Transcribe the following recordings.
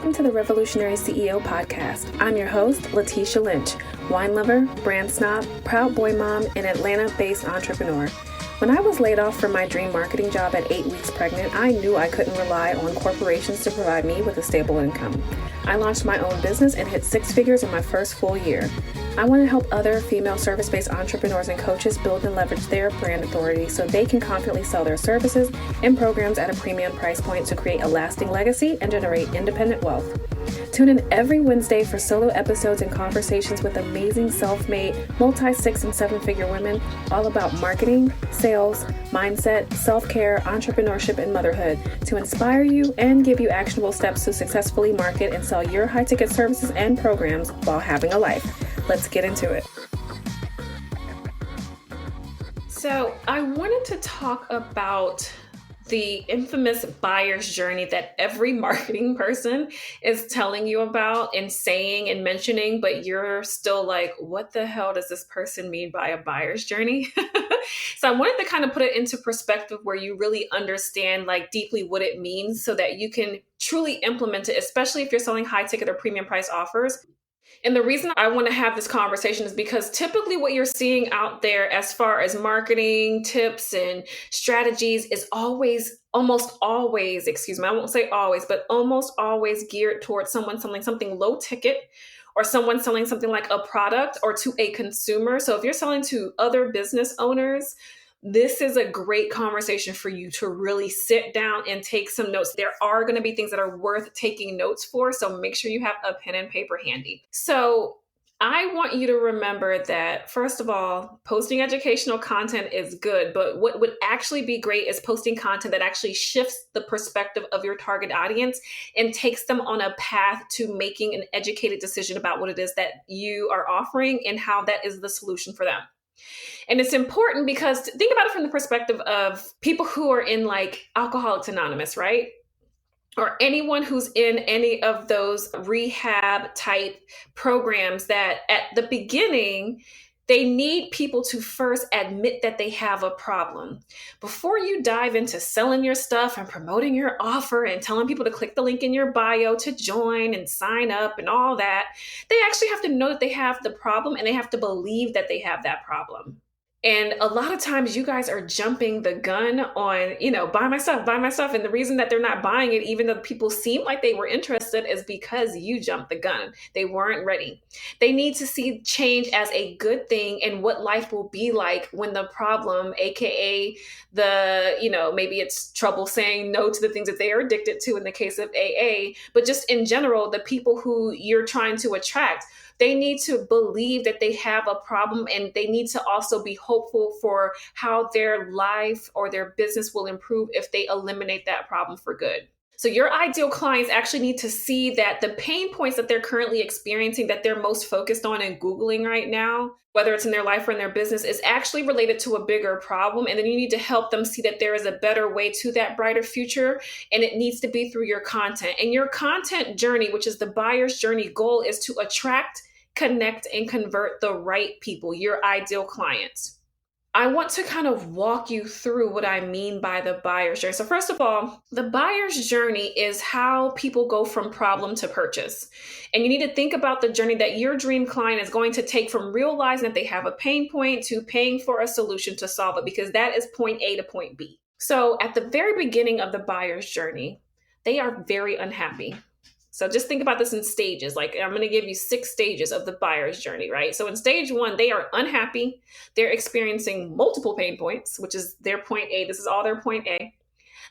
Welcome to the Revolutionary CEO Podcast. I'm your host, Letitia Lynch, wine lover, brand snob, proud boy mom, and Atlanta-based entrepreneur. When I was laid off from my dream marketing job at 8 weeks pregnant, I knew I couldn't rely on corporations to provide me with a stable income. I launched my own business and hit six figures in my first full year. I want to help other female service-based entrepreneurs and coaches build and leverage their brand authority so they can confidently sell their services and programs at a premium price point to create a lasting legacy and generate independent wealth. Tune in every Wednesday for solo episodes and conversations with amazing self-made, multi-six and seven-figure women all about marketing, sales, mindset, self-care, entrepreneurship, and motherhood to inspire you and give you actionable steps to successfully market and sell your high-ticket services and programs while having a life. Let's get into it. So I wanted to talk about the infamous buyer's journey that every marketing person is telling you about and saying and mentioning, but you're still like, what the hell does this person mean by a buyer's journey? So I wanted to kind of put it into perspective where you really understand like deeply what it means so that you can truly implement it, especially if you're selling high ticket or premium price offers. And the reason I want to have this conversation is because typically what you're seeing out there as far as marketing tips and strategies is almost always, I won't say always, but almost always geared towards someone selling something low ticket or someone selling something like a product or to a consumer. So if you're selling to other business owners, this is a great conversation for you to really sit down and take some notes. There are going to be things that are worth taking notes for, so make sure you have a pen and paper handy. So I want you to remember that, first of all, posting educational content is good, but what would actually be great is posting content that actually shifts the perspective of your target audience and takes them on a path to making an educated decision about what it is that you are offering and how that is the solution for them. And it's important because think about it from the perspective of people who are in like Alcoholics Anonymous, right? Or anyone who's in any of those rehab type programs that at the beginning, they need people to first admit that they have a problem. Before you dive into selling your stuff and promoting your offer and telling people to click the link in your bio to join and sign up and all that, they actually have to know that they have the problem and they have to believe that they have that problem. And a lot of times you guys are jumping the gun on, buy my stuff. And the reason that they're not buying it, even though people seem like they were interested, is because you jumped the gun. They weren't ready. They need to see change as a good thing and what life will be like when the problem, AKA maybe it's trouble saying no to the things that they are addicted to in the case of AA, but just in general, the people who you're trying to attract, they need to believe that they have a problem and they need to also be hopeful for how their life or their business will improve if they eliminate that problem for good. So your ideal clients actually need to see that the pain points that they're currently experiencing, that they're most focused on and Googling right now, whether it's in their life or in their business, is actually related to a bigger problem. And then you need to help them see that there is a better way to that brighter future. And it needs to be through your content. And your content journey, which is the buyer's journey goal, is to attract, connect, and convert the right people, your ideal clients. I want to kind of walk you through what I mean by the buyer's journey. So first of all, the buyer's journey is how people go from problem to purchase. And you need to think about the journey that your dream client is going to take from realizing that they have a pain point to paying for a solution to solve it, because that is point A to point B. So at the very beginning of the buyer's journey, they are very unhappy. So just think about this in stages. Like I'm going to give you 6 stages of the buyer's journey, right? So in stage 1, they are unhappy. They're experiencing multiple pain points, which is their point A. This is all their point A.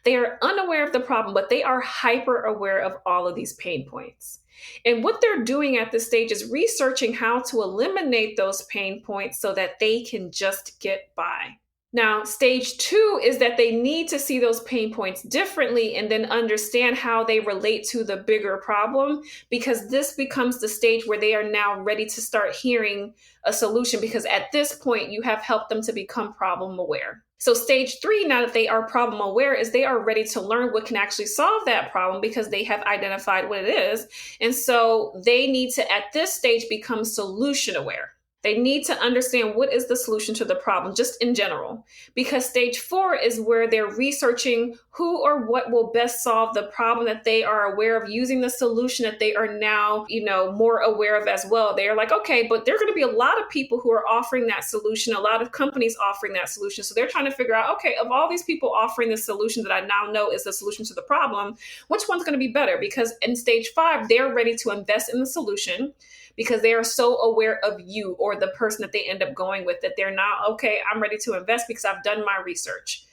They are unaware of the problem, but they are hyper aware of all of these pain points. And what they're doing at this stage is researching how to eliminate those pain points so that they can just get by. Now, stage 2 is that they need to see those pain points differently and then understand how they relate to the bigger problem, because this becomes the stage where they are now ready to start hearing a solution, because at this point you have helped them to become problem aware. So stage 3, now that they are problem aware, is they are ready to learn what can actually solve that problem because they have identified what it is. And so they need to, at this stage, become solution aware. They need to understand what is the solution to the problem, just in general. Because stage 4 is where they're researching who or what will best solve the problem that they are aware of, using the solution that they are now, more aware of as well. They're like, okay, but there are going to be a lot of people who are offering that solution, a lot of companies offering that solution. So they're trying to figure out, okay, of all these people offering this solution that I now know is the solution to the problem, which one's going to be better? Because in stage 5, they're ready to invest in the solution because they are so aware of you or the person that they end up going with that they're not, okay, I'm ready to invest because I've done my research.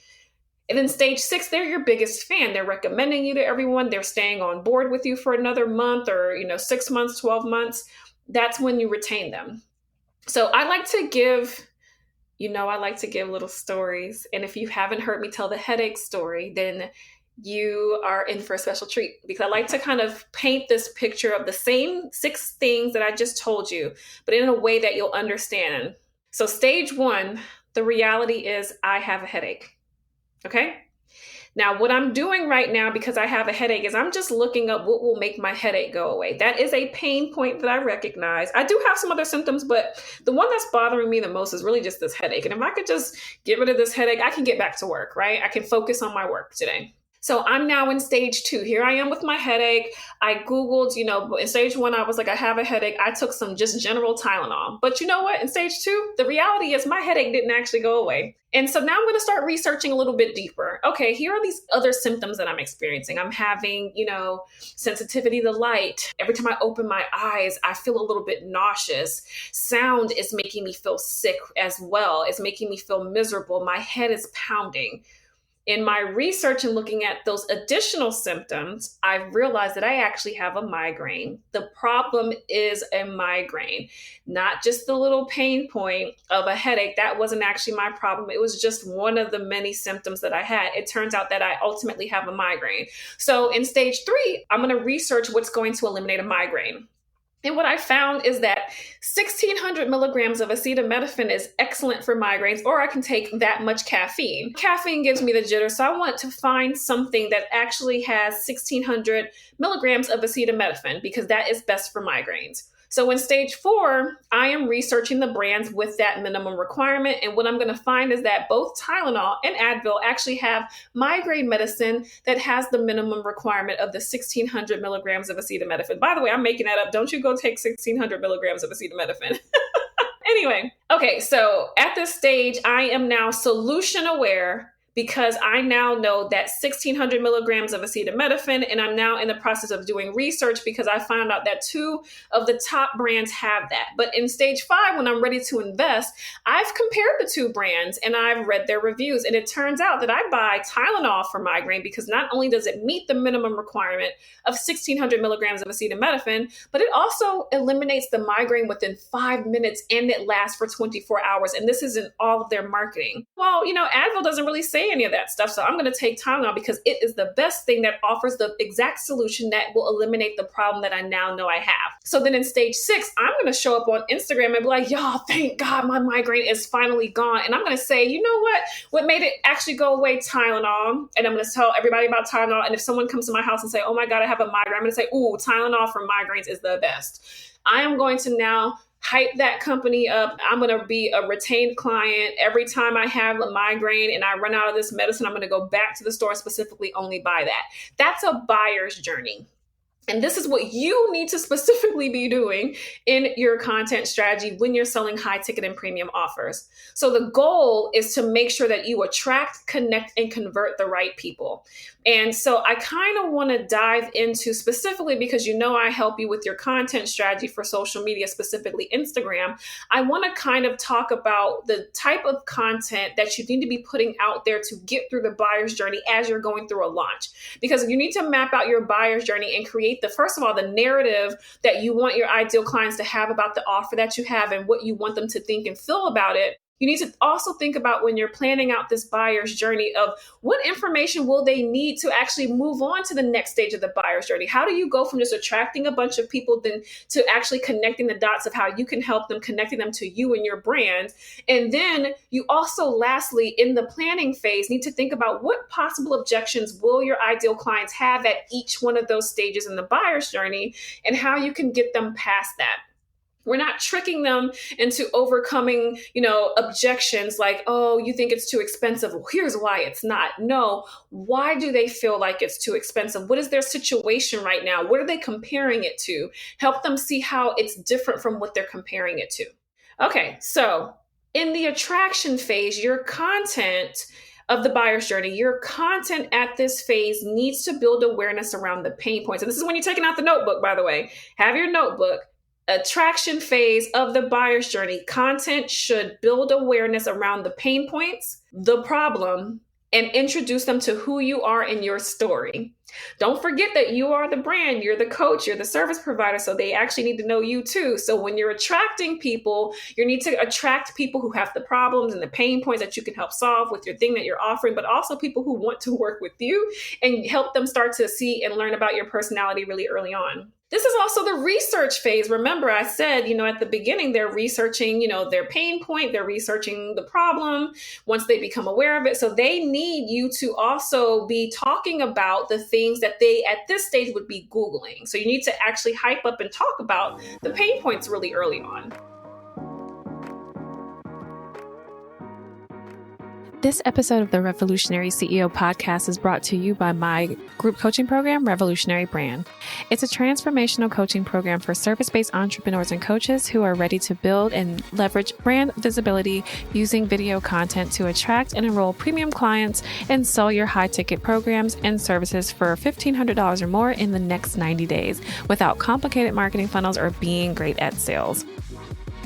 And then stage 6, they're your biggest fan. They're recommending you to everyone. They're staying on board with you for another month or, 6 months, 12 months. That's when you retain them. So I like to give little stories. And if you haven't heard me tell the headache story, then you are in for a special treat, because I like to kind of paint this picture of the same 6 things that I just told you, but in a way that you'll understand. So stage 1, the reality is I have a headache. Okay? Now, what I'm doing right now, because I have a headache, is I'm just looking up what will make my headache go away. That is a pain point that I recognize. I do have some other symptoms, but the one that's bothering me the most is really just this headache. And if I could just get rid of this headache, I can get back to work, right? I can focus on my work today. So I'm now in stage 2. Here I am with my headache. I Googled, in stage 1, I was like, I have a headache. I took some just general Tylenol. But you know what? In stage 2, the reality is my headache didn't actually go away. And so now I'm going to start researching a little bit deeper. Okay, here are these other symptoms that I'm experiencing. I'm having, sensitivity to light. Every time I open my eyes, I feel a little bit nauseous. Sound is making me feel sick as well. It's making me feel miserable. My head is pounding. In my research and looking at those additional symptoms, I've realized that I actually have a migraine. The problem is a migraine, not just the little pain point of a headache. That wasn't actually my problem. It was just one of the many symptoms that I had. It turns out that I ultimately have a migraine. So in stage 3, I'm going to research what's going to eliminate a migraine. And what I found is that 1,600 milligrams of acetaminophen is excellent for migraines, or I can take that much caffeine. Caffeine gives me the jitters, so I want to find something that actually has 1,600 milligrams of acetaminophen because that is best for migraines. So in stage 4, I am researching the brands with that minimum requirement. And what I'm going to find is that both Tylenol and Advil actually have migraine medicine that has the minimum requirement of the 1,600 milligrams of acetaminophen. By the way, I'm making that up. Don't you go take 1,600 milligrams of acetaminophen. Anyway, okay, so at this stage, I am now solution aware, because I now know that 1,600 milligrams of acetaminophen, and I'm now in the process of doing research because I found out that 2 of the top brands have that. But in stage 5, when I'm ready to invest, I've compared the 2 brands and I've read their reviews. And it turns out that I buy Tylenol for migraine because not only does it meet the minimum requirement of 1,600 milligrams of acetaminophen, but it also eliminates the migraine within 5 minutes and it lasts for 24 hours. And this is in all of their marketing. Well, Advil doesn't really say any of that stuff. So I'm going to take Tylenol because it is the best thing that offers the exact solution that will eliminate the problem that I now know I have. So then in stage 6, I'm going to show up on Instagram and be like, y'all, thank God my migraine is finally gone. And I'm going to say, you know what made it actually go away? Tylenol. And I'm going to tell everybody about Tylenol. And if someone comes to my house and say, oh my God, I have a migraine, I'm going to say, ooh, Tylenol for migraines is the best. I am going to now hype that company up. I'm going to be a retained client. Every time I have a migraine and I run out of this medicine, I'm going to go back to the store, specifically only buy that. That's a buyer's journey. And this is what you need to specifically be doing in your content strategy when you're selling high ticket and premium offers. So the goal is to make sure that you attract, connect, and convert the right people. And so I kind of want to dive into specifically, because I help you with your content strategy for social media, specifically Instagram. I want to kind of talk about the type of content that you need to be putting out there to get through the buyer's journey as you're going through a launch. Because you need to map out your buyer's journey and create first of all, the narrative that you want your ideal clients to have about the offer that you have and what you want them to think and feel about it. You need to also think about, when you're planning out this buyer's journey, of what information will they need to actually move on to the next stage of the buyer's journey. How do you go from just attracting a bunch of people then to actually connecting the dots of how you can help them, connecting them to you and your brand? And then you also, lastly, in the planning phase, need to think about what possible objections will your ideal clients have at each one of those stages in the buyer's journey and how you can get them past that. We're not tricking them into overcoming, objections like, oh, you think it's too expensive. Well, here's why it's not. No, why do they feel like it's too expensive? What is their situation right now? What are they comparing it to? Help them see how it's different from what they're comparing it to. Okay, so in the attraction phase, your content of the buyer's journey, your content at this phase needs to build awareness around the pain points. And this is when you're taking out the notebook, by the way. Have your notebook. Attraction phase of the buyer's journey, content should build awareness around the pain points, the problem, and introduce them to who you are in your story. Don't forget that you are the brand, you're the coach, you're the service provider, so they actually need to know you too. So when you're attracting people, you need to attract people who have the problems and the pain points that you can help solve with your thing that you're offering, but also people who want to work with you and help them start to see and learn about your personality really early on. This is also the research phase. Remember, I said, at the beginning, they're researching, their pain point, they're researching the problem once they become aware of it. So they need you to also be talking about the things that they at this stage would be Googling. So you need to actually hype up and talk about the pain points really early on. This episode of the Revolutionary CEO podcast is brought to you by my group coaching program, Revolutionary Brand. It's a transformational coaching program for service-based entrepreneurs and coaches who are ready to build and leverage brand visibility using video content to attract and enroll premium clients and sell your high-ticket programs and services for $1,500 or more in the next 90 days without complicated marketing funnels or being great at sales.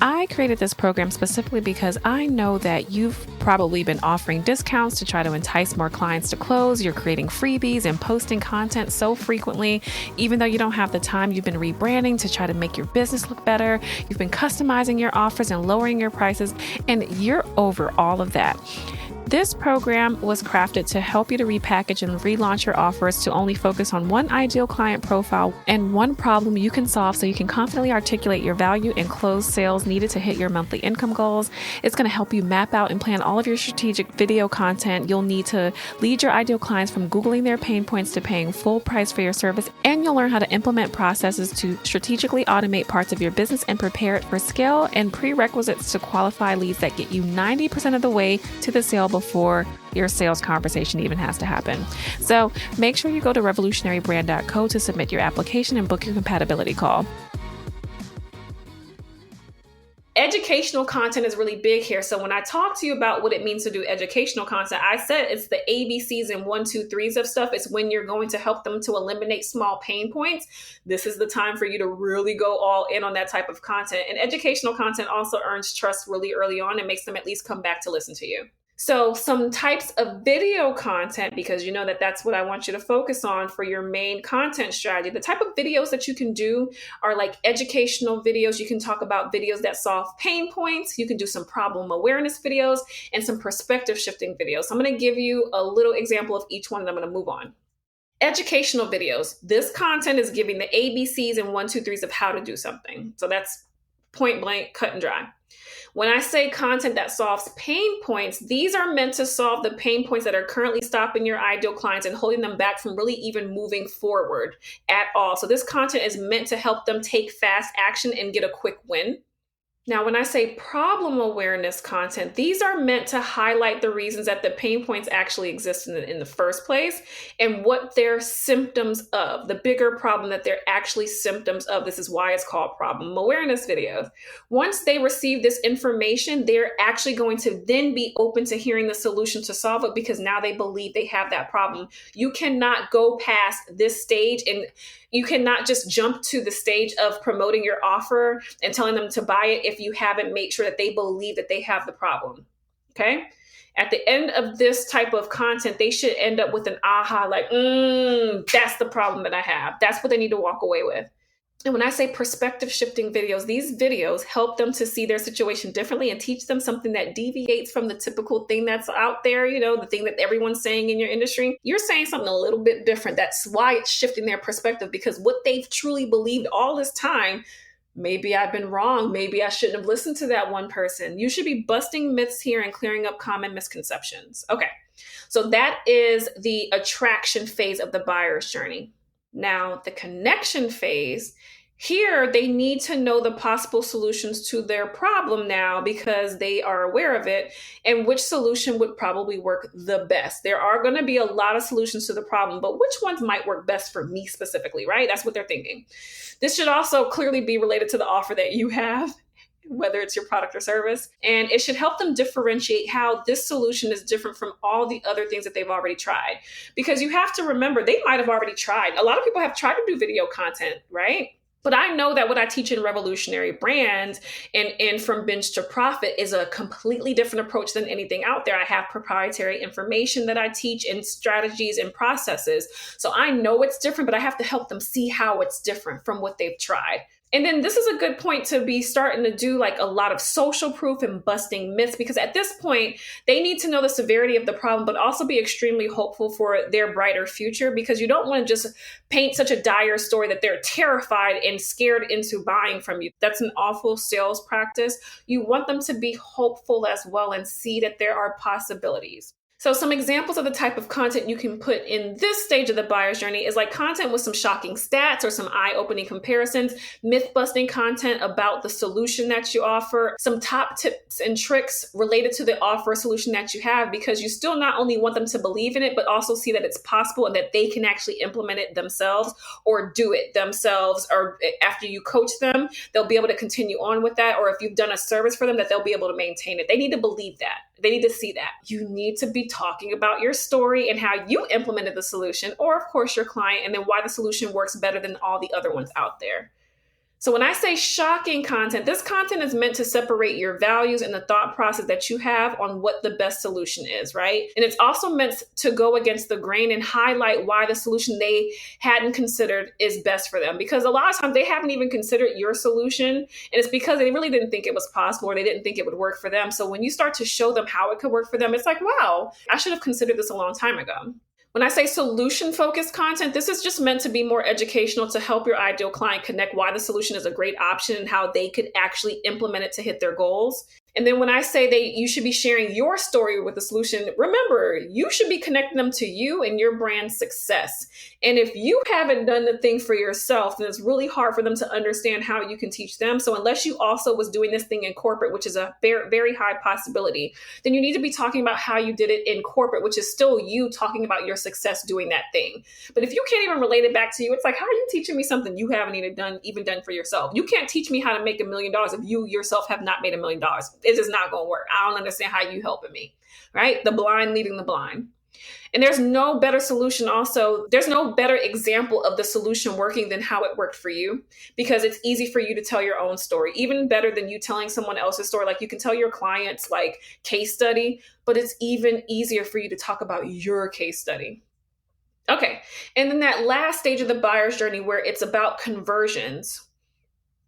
I created this program specifically because I know that you've probably been offering discounts to try to entice more clients to close. You're creating freebies and posting content so frequently. Even though you don't have the time, you've been rebranding to try to make your business look better. You've been customizing your offers and lowering your prices, and you're over all of that. This program was crafted to help you to repackage and relaunch your offers to only focus on one ideal client profile and one problem you can solve so you can confidently articulate your value and close sales needed to hit your monthly income goals. It's going to help you map out and plan all of your strategic video content you'll need to lead your ideal clients from Googling their pain points to paying full price for your service. And you'll learn how to implement processes to strategically automate parts of your business and prepare it for scale and prerequisites to qualify leads that get you 90% of the way to the sale before your sales conversation even has to happen. So make sure you go to revolutionarybrand.co to submit your application and book your compatibility call. Educational content is really big here. So when I talk to you about what it means to do educational content, I said it's the ABCs and 1, 2, 3s of stuff. It's when you're going to help them to eliminate small pain points. This is the time for you to really go all in on that type of content. And educational content also earns trust really early on and makes them at least come back to listen to you. So some types of video content, because you know that that's what I want you to focus on for your main content strategy. The type of videos that you can do are like educational videos. You can talk about videos that solve pain points. You can do some problem awareness videos and some perspective shifting videos. So I'm going to give you a little example of each one and I'm going to move on. Educational videos. This content is giving the ABCs and 1, 2, 3s of how to do something. So that's point blank, cut and dry. When I say content that solves pain points, these are meant to solve the pain points that are currently stopping your ideal clients and holding them back from really even moving forward at all. So this content is meant to help them take fast action and get a quick win. Now, when I say problem awareness content, these are meant to highlight the reasons that the pain points actually exist in the first place and what they're symptoms of, the bigger problem that they're actually symptoms of. This is why it's called problem awareness videos. Once they receive this information, they're actually going to then be open to hearing the solution to solve it because now they believe they have that problem. You cannot go past this stage and you cannot just jump to the stage of promoting your offer and telling them to buy it if you haven't made sure that they believe that they have the problem. Okay? At the end of this type of content, they should end up with an aha, like, that's the problem that I have. That's what they need to walk away with. And when I say perspective shifting videos, these videos help them to see their situation differently and teach them something that deviates from the typical thing that's out there, the thing that everyone's saying in your industry. You're saying something a little bit different. That's why it's shifting their perspective, because what they've truly believed all this time, maybe I've been wrong. Maybe I shouldn't have listened to that one person. You should be busting myths here and clearing up common misconceptions. Okay, so that is the attraction phase of the buyer's journey. Now, the connection phase Here, they need to know the possible solutions to their problem now because they are aware of it and which solution would probably work the best. There are going to be a lot of solutions to the problem, but which ones might work best for me specifically, right? That's what they're thinking. This should also clearly be related to the offer that you have, whether it's your product or service. And it should help them differentiate how this solution is different from all the other things that they've already tried. Because you have to remember, they might have already tried. A lot of people have tried to do video content, right? But I know that what I teach in Revolutionary Brand and From Bench to Profit is a completely different approach than anything out there. I have proprietary information that I teach and strategies and processes. So I know it's different, but I have to help them see how it's different from what they've tried. And then this is a good point to be starting to do like a lot of social proof and busting myths, because at this point, they need to know the severity of the problem, but also be extremely hopeful for their brighter future, because you don't want to just paint such a dire story that they're terrified and scared into buying from you. That's an awful sales practice. You want them to be hopeful as well and see that there are possibilities. So some examples of the type of content you can put in this stage of the buyer's journey is like content with some shocking stats or some eye-opening comparisons, myth-busting content about the solution that you offer, some top tips and tricks related to the offer or solution that you have, because you still not only want them to believe in it, but also see that it's possible and that they can actually implement it themselves or do it themselves. Or after you coach them, they'll be able to continue on with that. Or if you've done a service for them, that they'll be able to maintain it. They need to believe that. They need to see that. You need to be talking about your story and how you implemented the solution, or of course your client, and then why the solution works better than all the other ones out there. So when I say shocking content, this content is meant to separate your values and the thought process that you have on what the best solution is, right? And it's also meant to go against the grain and highlight why the solution they hadn't considered is best for them. Because a lot of times they haven't even considered your solution, and it's because they really didn't think it was possible or they didn't think it would work for them. So when you start to show them how it could work for them, it's like, wow, I should have considered this a long time ago. When I say solution-focused content, this is just meant to be more educational to help your ideal client connect why the solution is a great option and how they could actually implement it to hit their goals. And then when I say you should be sharing your story with the solution, remember, you should be connecting them to you and your brand's success. And if you haven't done the thing for yourself, then it's really hard for them to understand how you can teach them. So unless you also was doing this thing in corporate, which is a very, very high possibility, then you need to be talking about how you did it in corporate, which is still you talking about your success doing that thing. But if you can't even relate it back to you, it's like, how are you teaching me something you haven't even done for yourself? You can't teach me how to make $1 million if you yourself have not made $1 million. It's just not going to work. I don't understand how you helping me, right? The blind leading the blind. And there's no better solution also. There's no better example of the solution working than how it worked for you, because it's easy for you to tell your own story, even better than you telling someone else's story. Like you can tell your clients like case study, but it's even easier for you to talk about your case study. Okay. And then that last stage of the buyer's journey where it's about conversions.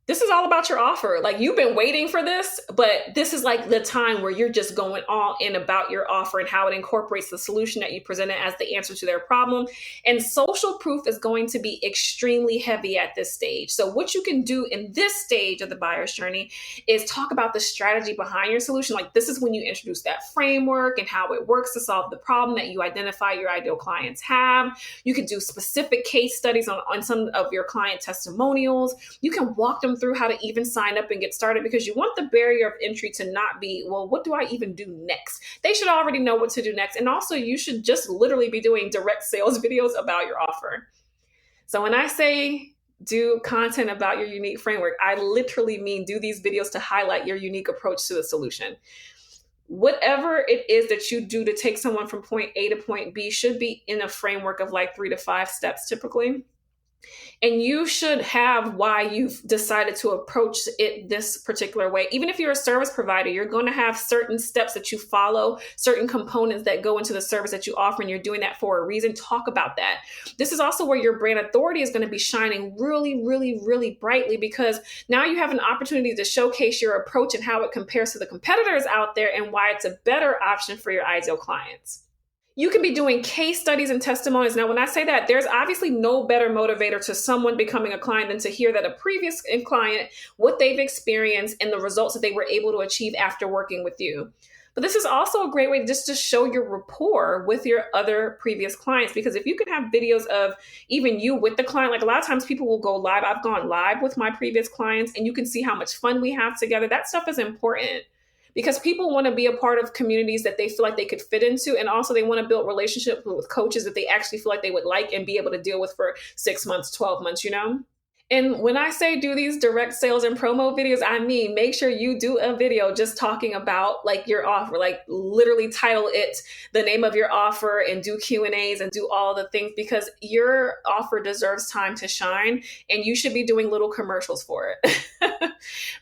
This is all about your offer. Like you've been waiting for this, but this is like the time where you're just going all in about your offer and how it incorporates the solution that you presented as the answer to their problem. And social proof is going to be extremely heavy at this stage. So what you can do in this stage of the buyer's journey is talk about the strategy behind your solution. Like this is when you introduce that framework and how it works to solve the problem that you identify your ideal clients have. You can do specific case studies on some of your client testimonials. You can walk them through how to even sign up and get started, because you want the barrier of entry to not be, well, what do I even do next? They should already know what to do next. And also you should just literally be doing direct sales videos about your offer. So when I say do content about your unique framework, I literally mean do these videos to highlight your unique approach to the solution. Whatever it is that you do to take someone from point A to point B should be in a framework of like 3 to 5 steps typically. And you should have why you've decided to approach it this particular way. Even if you're a service provider, you're going to have certain steps that you follow, certain components that go into the service that you offer, and you're doing that for a reason. Talk about that. This is also where your brand authority is going to be shining really, really, really brightly, because now you have an opportunity to showcase your approach and how it compares to the competitors out there and why it's a better option for your ideal clients. You can be doing case studies and testimonies. Now, when I say that, there's obviously no better motivator to someone becoming a client than to hear that a previous client, what they've experienced and the results that they were able to achieve after working with you. But this is also a great way just to show your rapport with your other previous clients, because if you can have videos of even you with the client, like a lot of times people will go live. I've gone live with my previous clients and you can see how much fun we have together. That stuff is important because people want to be a part of communities that they feel like they could fit into. And also they want to build relationships with coaches that they actually feel like they would like and be able to deal with for 6 months, 12 months, you know? And when I say do these direct sales and promo videos, I mean, make sure you do a video just talking about like your offer, like literally title it the name of your offer and do Q&As and do all the things, because your offer deserves time to shine and you should be doing little commercials for it.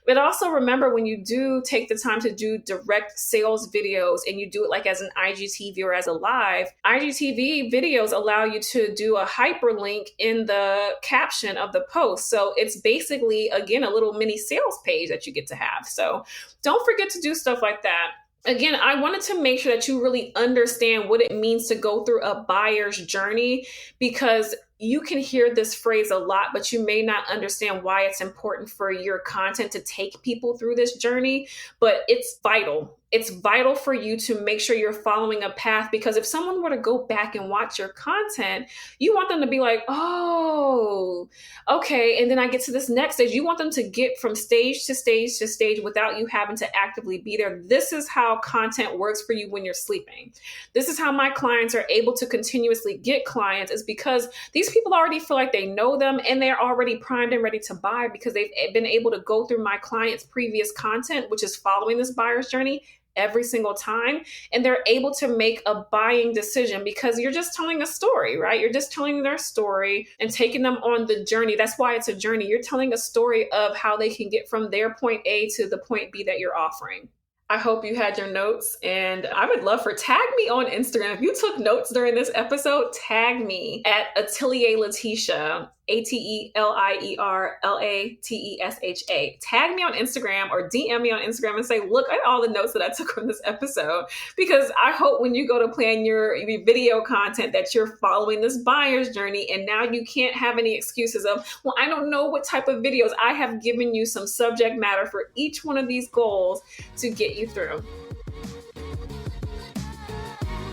But also remember, when you do take the time to do direct sales videos and you do it like as an IGTV or as a live, IGTV videos allow you to do a hyperlink in the caption of the post. So it's basically, again, a little mini sales page that you get to have. So don't forget to do stuff like that. Again, I wanted to make sure that you really understand what it means to go through a buyer's journey, because you can hear this phrase a lot, but you may not understand why it's important for your content to take people through this journey. But it's vital. It's vital for you to make sure you're following a path, because if someone were to go back and watch your content, you want them to be like, oh, okay. And then I get to this next stage. You want them to get from stage to stage to stage without you having to actively be there. This is how content works for you when you're sleeping. This is how my clients are able to continuously get clients, is because these people already feel like they know them and they're already primed and ready to buy because they've been able to go through my client's previous content, which is following this buyer's journey every single time. And they're able to make a buying decision because you're just telling a story, right? You're just telling their story and taking them on the journey. That's why it's a journey. You're telling a story of how they can get from their point A to the point B that you're offering. I hope you had your notes, and I would love for tag me on Instagram. If you took notes during this episode, tag me at Atelier Latesha, ATELIERLATESHA. Tag me on Instagram or DM me on Instagram and say, look at all the notes that I took from this episode, because I hope when you go to plan your video content that you're following this buyer's journey, and now you can't have any excuses of, well, I don't know what type of videos. I have given you some subject matter for each one of these goals to get you through.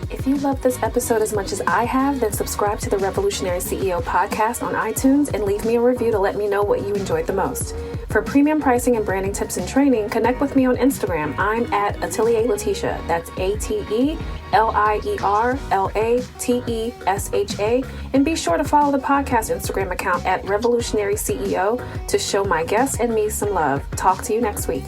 If you love this episode as much as I have, then subscribe to the Revolutionary CEO podcast on iTunes and leave me a review to let me know what you enjoyed the most. For premium pricing and branding tips and training, connect with me on Instagram. I'm at Atelier Latesha. That's ATELIERLATESHA. And be sure to follow the podcast Instagram account at Revolutionary CEO to show my guests and me some love. Talk to you next week.